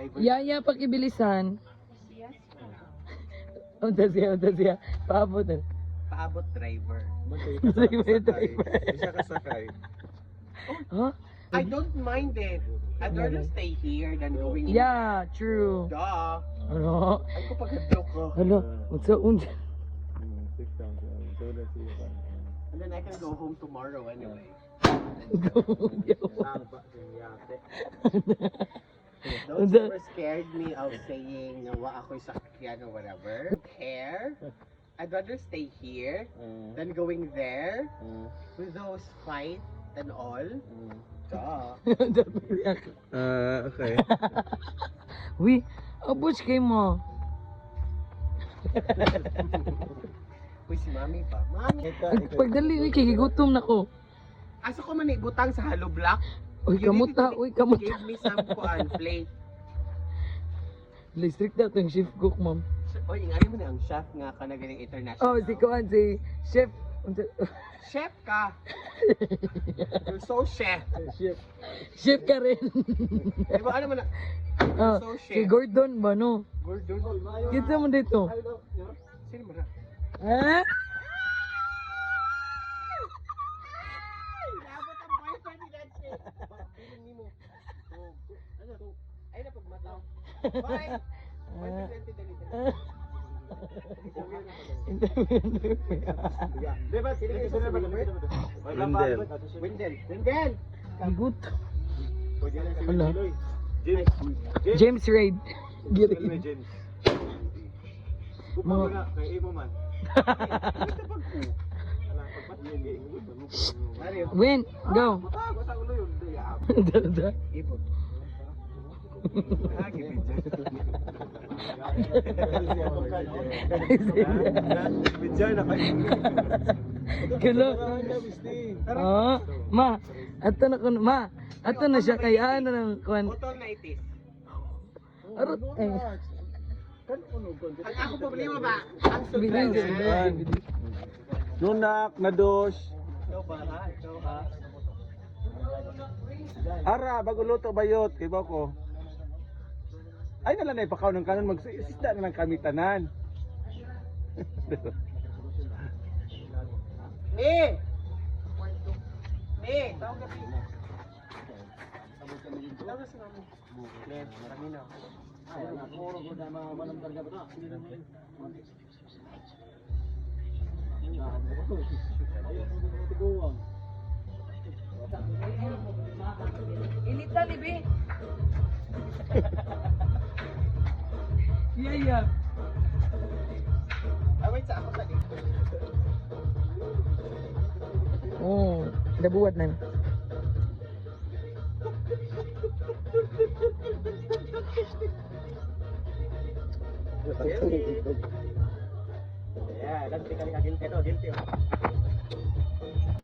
driver. Yaya, pakibilisan. Unta siya. Paabot na. Paabot driver. Isa ka sakay. Huh? I don't mind it. I'd rather stay here than going in. Yeah, true. Duh. Ano? Ay ko pag-joke ko. Ano? Unsa? Sit down. Tulad siya. And then I can go home tomorrow anyway. Those ever scared me of saying na wa ako'y sakyan or whatever. Care. I'd rather stay here than going there with those fights and all. Duh. Okay. Uy, abos kay mo. Uy, si mami pa. Mami. Pagdali, uy, kikigutom na ko. Asa ko man ibutang sa hollow block? Uy, kamuta. Give me some kuan plate. Strict na itong chef cook, ma'am. Oy, ingay mo na ang chef nga ka na galing international. Oh, si Kuan, si chef. Chef ka. You're so chef. Chef ka rin. Di ba ano mo na? Oh, So si chef. Gordon ba, no? Gordon. Kita mo dito. Sino mo na? Ha? Labot ang boyfriend ni that shit. Feeling ni mo. Ano to? Ay na pagmataw. Bye. Boyfriend ni dali. Wendell. Bigot. Wala. James Raid. Giri. James. Mga... Kay Imo man. Win, go. Dada. Kalo. Oh, ma. Ato na kun ma. Ato na siya kay ano ng kuan. Utol na itis. Arot eh. Ang ako problema ba? Ang Bilis. sultan. Nunak na dos. Ikaw ba ha? Ikaw ha? Ara, bago luto bayot kay Bako. Ay nalang na ipakaw ng kanon magsisda na lang kami tanan. Me! Me! Tawag ka me. Tawag ka si mami. Marami na. Inita libi. Yeah. Ah, wait, sa ako sa dito. Oh, dabuwat na. Yeah, dan tinggal kagil keto, gilti.